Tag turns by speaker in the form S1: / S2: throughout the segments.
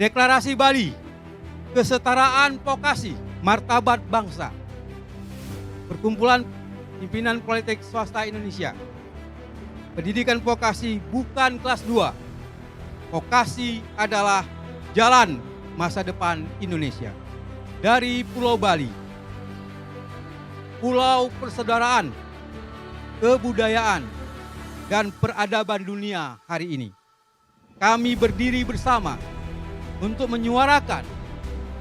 S1: Deklarasi Bali, Kesetaraan Vokasi, Martabat Bangsa. Perkumpulan Pimpinan Politeknik Swasta Indonesia. Pendidikan vokasi bukan kelas 2. Vokasi adalah jalan masa depan Indonesia. Dari Pulau Bali, pulau persaudaraan, kebudayaan, dan peradaban dunia hari ini, kami berdiri bersama untuk menyuarakan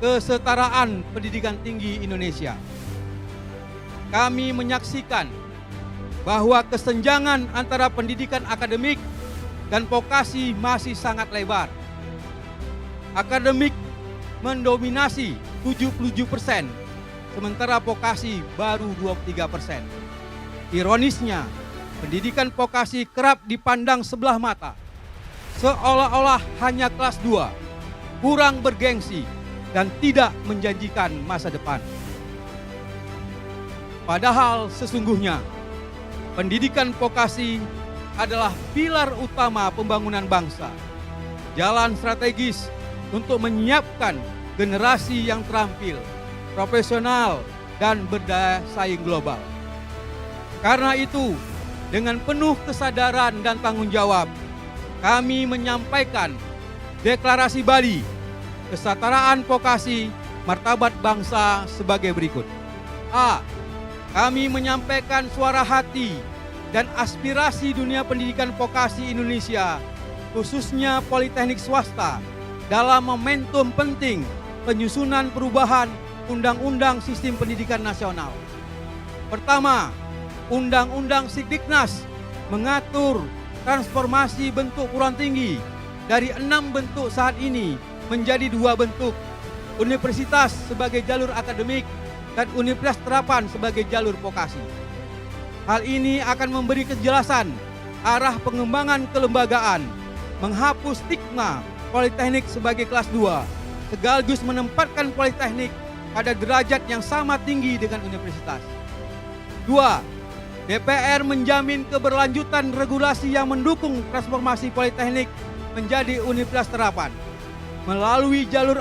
S1: kesetaraan pendidikan tinggi Indonesia. Kami menyaksikan bahwa kesenjangan antara pendidikan akademik dan vokasi masih sangat lebar. Akademik mendominasi 77%, sementara vokasi baru 23%. Ironisnya, pendidikan vokasi kerap dipandang sebelah mata, seolah-olah hanya kelas 2, kurang bergengsi, dan tidak menjanjikan masa depan. Padahal sesungguhnya, pendidikan vokasi adalah pilar utama pembangunan bangsa, jalan strategis untuk menyiapkan generasi yang terampil, profesional, dan berdaya saing global. Karena itu, dengan penuh kesadaran dan tanggung jawab, kami menyampaikan Deklarasi Bali, Kesetaraan Vokasi, Martabat Bangsa sebagai berikut. A. Kami menyampaikan suara hati dan aspirasi dunia pendidikan vokasi Indonesia, khususnya politeknik swasta, dalam momentum penting penyusunan perubahan Undang-Undang Sistem Pendidikan Nasional. Pertama, Undang-Undang Sikdiknas mengatur transformasi bentuk perguruan tinggi dari 6 bentuk saat ini menjadi 2 bentuk, universitas sebagai jalur akademik dan universitas terapan sebagai jalur vokasi. Hal ini akan memberi kejelasan arah pengembangan kelembagaan, menghapus stigma politeknik sebagai kelas 2, sekaligus menempatkan politeknik pada derajat yang sama tinggi dengan universitas. 2. DPR menjamin keberlanjutan regulasi yang mendukung transformasi politeknik menjadi universitas terapan melalui jalur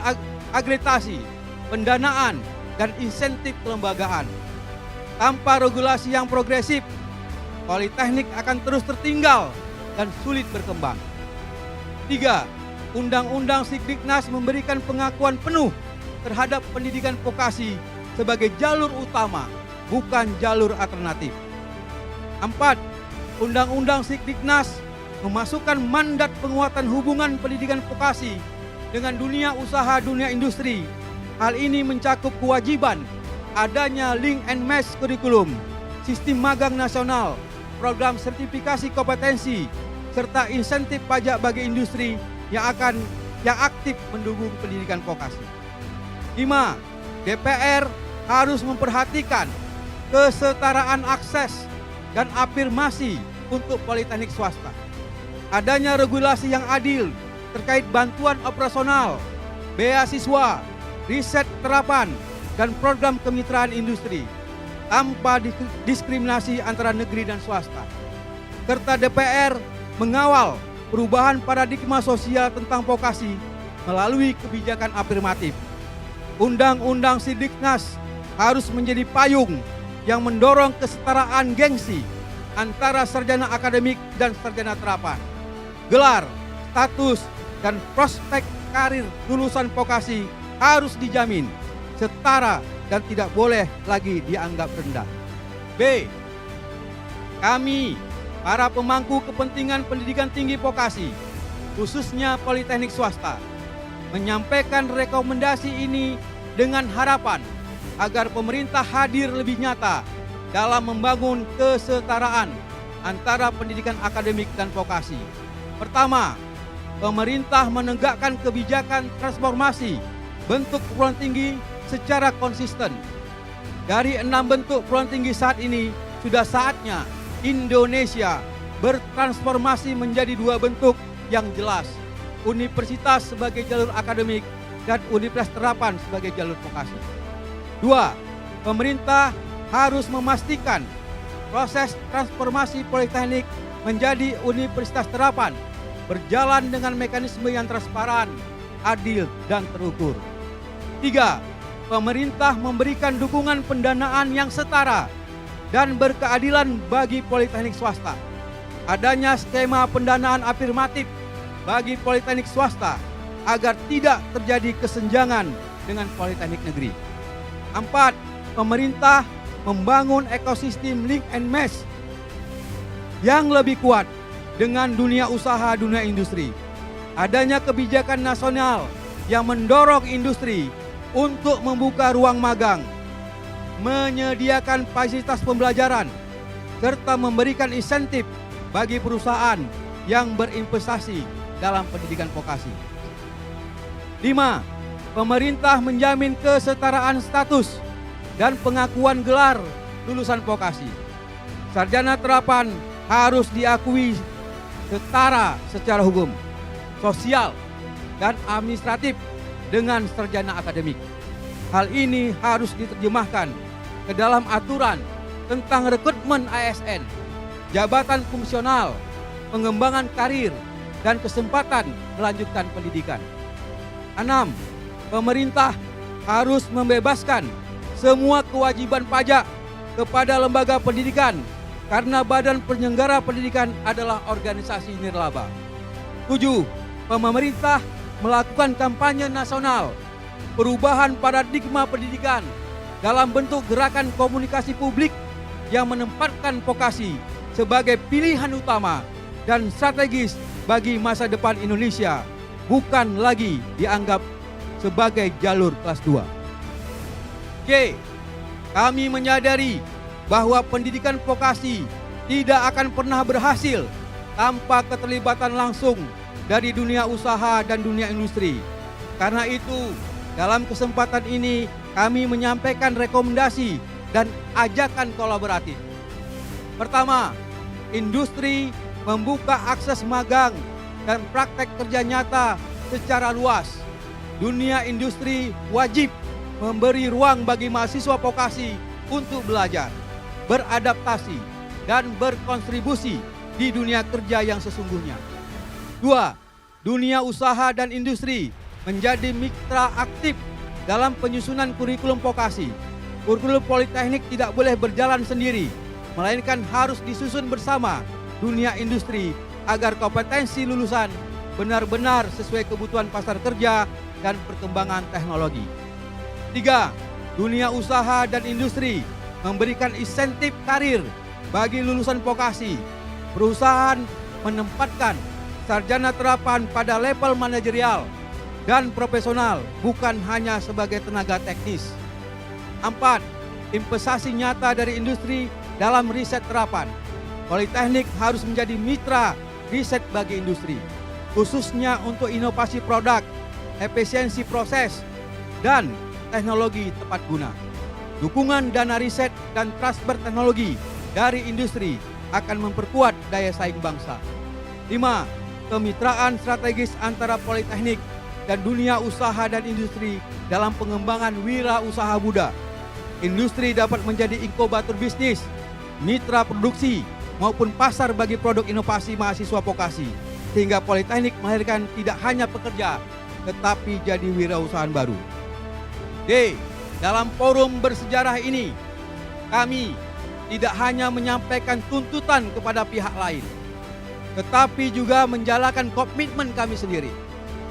S1: akreditasi, pendanaan, dan insentif kelembagaan. Tanpa regulasi yang progresif, politeknik akan terus tertinggal dan sulit berkembang. 3. Undang-Undang Sikdiknas memberikan pengakuan penuh terhadap pendidikan vokasi sebagai jalur utama, bukan jalur alternatif. 4. Undang-Undang Sikdiknas memasukkan mandat penguatan hubungan pendidikan vokasi dengan dunia usaha, dunia industri. Hal ini mencakup kewajiban adanya link and match kurikulum, sistem magang nasional, program sertifikasi kompetensi, serta insentif pajak bagi industri yang aktif mendukung pendidikan vokasi. 5. DPR harus memperhatikan kesetaraan akses dan afirmasi untuk politeknik swasta. Adanya regulasi yang adil terkait bantuan operasional, beasiswa, riset terapan, dan program kemitraan industri tanpa diskriminasi antara negeri dan swasta. Serta DPR mengawal perubahan paradigma sosial tentang vokasi melalui kebijakan afirmatif. Undang-Undang Sikdiknas harus menjadi payung yang mendorong kesetaraan gengsi antara sarjana akademik dan sarjana terapan. Gelar, status, dan prospek karir lulusan vokasi harus dijamin setara dan tidak boleh lagi dianggap rendah. B. Kami, para pemangku kepentingan pendidikan tinggi vokasi, khususnya politeknik swasta, menyampaikan rekomendasi ini dengan harapan agar pemerintah hadir lebih nyata dalam membangun kesetaraan antara pendidikan akademik dan vokasi. Pertama, pemerintah menegakkan kebijakan transformasi bentuk perguruan tinggi secara konsisten. Dari 6 bentuk perguruan tinggi saat ini, sudah saatnya Indonesia bertransformasi menjadi 2 bentuk yang jelas, universitas sebagai jalur akademik dan universitas terapan sebagai jalur vokasi. 2. Pemerintah harus memastikan proses transformasi politeknik menjadi universitas terapan berjalan dengan mekanisme yang transparan, adil, dan terukur. 3. Pemerintah memberikan dukungan pendanaan yang setara dan berkeadilan bagi politeknik swasta. Adanya skema pendanaan afirmatif bagi politeknik swasta agar tidak terjadi kesenjangan dengan politeknik negeri. 4. Pemerintah membangun ekosistem link and match yang lebih kuat dengan dunia usaha, dunia industri. Adanya kebijakan nasional yang mendorong industri untuk membuka ruang magang, menyediakan fasilitas pembelajaran, serta memberikan insentif bagi perusahaan yang berinvestasi dalam pendidikan vokasi. 5. Pemerintah menjamin kesetaraan status dan pengakuan gelar lulusan vokasi. Sarjana terapan harus diakui setara secara hukum, sosial, dan administratif dengan sarjana akademik. Hal ini harus diterjemahkan ke dalam aturan tentang rekrutmen ASN, jabatan fungsional, pengembangan karir, dan kesempatan melanjutkan pendidikan. 6. Pemerintah harus membebaskan semua kewajiban pajak kepada lembaga pendidikan karena badan penyelenggara pendidikan adalah organisasi nirlaba. 7. Pemerintah melakukan kampanye nasional perubahan paradigma pendidikan dalam bentuk gerakan komunikasi publik yang menempatkan vokasi sebagai pilihan utama dan strategis bagi masa depan Indonesia, bukan lagi dianggap sebagai jalur kelas 2. C. Kami menyadari bahwa pendidikan vokasi tidak akan pernah berhasil tanpa keterlibatan langsung dari dunia usaha dan dunia industri. Karena itu, dalam kesempatan ini kami menyampaikan rekomendasi dan ajakan kolaboratif. Pertama, industri membuka akses magang dan praktek kerja nyata secara luas. Dunia industri wajib memberi ruang bagi mahasiswa vokasi untuk belajar, beradaptasi, dan berkontribusi di dunia kerja yang sesungguhnya. 2. Dunia usaha dan industri menjadi mitra aktif dalam penyusunan kurikulum vokasi. Kurikulum politeknik tidak boleh berjalan sendiri, melainkan harus disusun bersama dunia industri agar kompetensi lulusan benar-benar sesuai kebutuhan pasar kerja dan perkembangan teknologi. 3. Dunia usaha dan industri memberikan insentif karir bagi lulusan vokasi. Perusahaan menempatkan sarjana terapan pada level manajerial dan profesional, bukan hanya sebagai tenaga teknis. 4. Investasi nyata dari industri dalam riset terapan. Politeknik harus menjadi mitra riset bagi industri, khususnya untuk inovasi produk, efisiensi proses, dan teknologi tepat guna. Dukungan dana riset dan transfer teknologi dari industri akan memperkuat daya saing bangsa. 5. Kemitraan strategis antara politeknik dan dunia usaha dan industri dalam pengembangan wirausaha muda. Industri dapat menjadi inkubator bisnis, mitra produksi, maupun pasar bagi produk inovasi mahasiswa vokasi, sehingga politeknik melahirkan tidak hanya pekerja, tetapi jadi wirausahaan baru. D. Dalam forum bersejarah ini, kami tidak hanya menyampaikan tuntutan kepada pihak lain, tetapi juga menjalankan komitmen kami sendiri.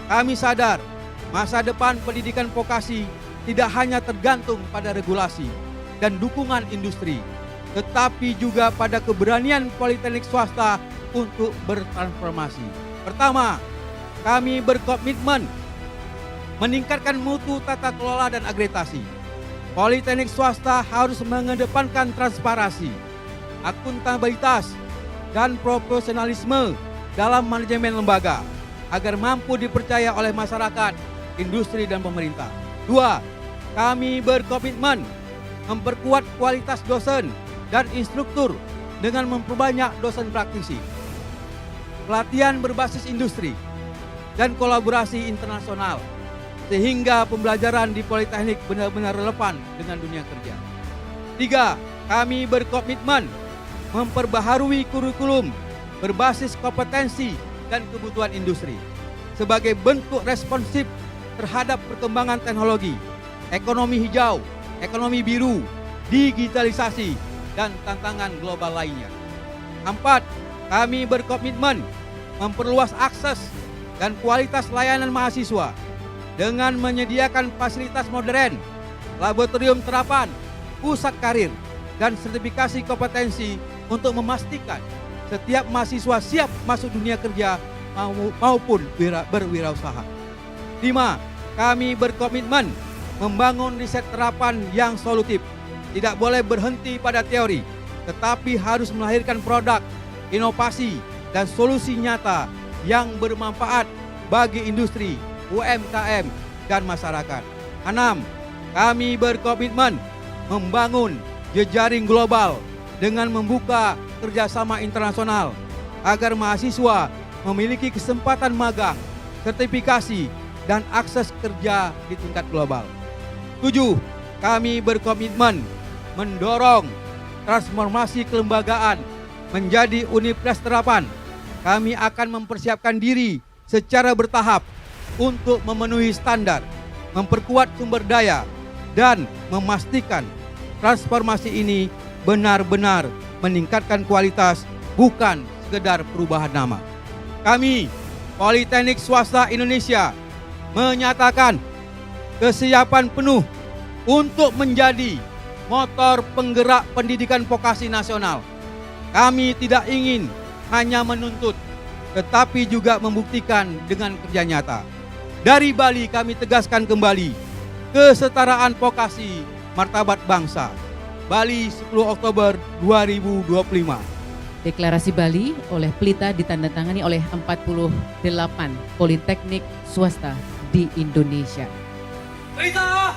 S1: Kami sadar masa depan pendidikan vokasi tidak hanya tergantung pada regulasi dan dukungan industri, tetapi juga pada keberanian politeknik swasta untuk bertransformasi. Pertama, kami berkomitmen meningkatkan mutu tata kelola dan akreditasi. Politeknik swasta harus mengedepankan transparansi, akuntabilitas, dan profesionalisme dalam manajemen lembaga agar mampu dipercaya oleh masyarakat, industri, dan pemerintah. 2. Kami berkomitmen memperkuat kualitas dosen dan instruktur dengan memperbanyak dosen praktisi, pelatihan berbasis industri, dan kolaborasi internasional, sehingga pembelajaran di politeknik benar-benar relevan dengan dunia kerja. 3. Kami berkomitmen memperbaharui kurikulum berbasis kompetensi dan kebutuhan industri sebagai bentuk responsif terhadap perkembangan teknologi, ekonomi hijau, ekonomi biru, digitalisasi, dan tantangan global lainnya. 4. Kami berkomitmen memperluas akses dan kualitas layanan mahasiswa dengan menyediakan fasilitas modern, laboratorium terapan, pusat karir, dan sertifikasi kompetensi untuk memastikan setiap mahasiswa siap masuk dunia kerja maupun berwirausaha. 5. Kami berkomitmen membangun riset terapan yang solutif. Tidak boleh berhenti pada teori, tetapi harus melahirkan produk, inovasi, dan solusi nyata yang bermanfaat bagi industri, UMKM, dan masyarakat. 6. Kami berkomitmen membangun jejaring global dengan membuka kerjasama internasional agar mahasiswa memiliki kesempatan magang, sertifikasi, dan akses kerja di tingkat global. 7. Kami berkomitmen mendorong transformasi kelembagaan menjadi universitas terapan. Kami akan mempersiapkan diri secara bertahap untuk memenuhi standar, memperkuat sumber daya, dan memastikan transformasi ini benar-benar meningkatkan kualitas, bukan sekedar perubahan nama. Kami, Politeknik Swasta Indonesia, menyatakan kesiapan penuh untuk menjadi motor penggerak pendidikan vokasi nasional. Kami tidak ingin hanya menuntut, tetapi juga membuktikan dengan kerja nyata. Dari Bali kami tegaskan kembali, kesetaraan vokasi martabat bangsa. Bali 10 Oktober 2025.
S2: Deklarasi Bali oleh Pelita ditandatangani oleh 48 politeknik swasta di Indonesia.
S1: Pelita!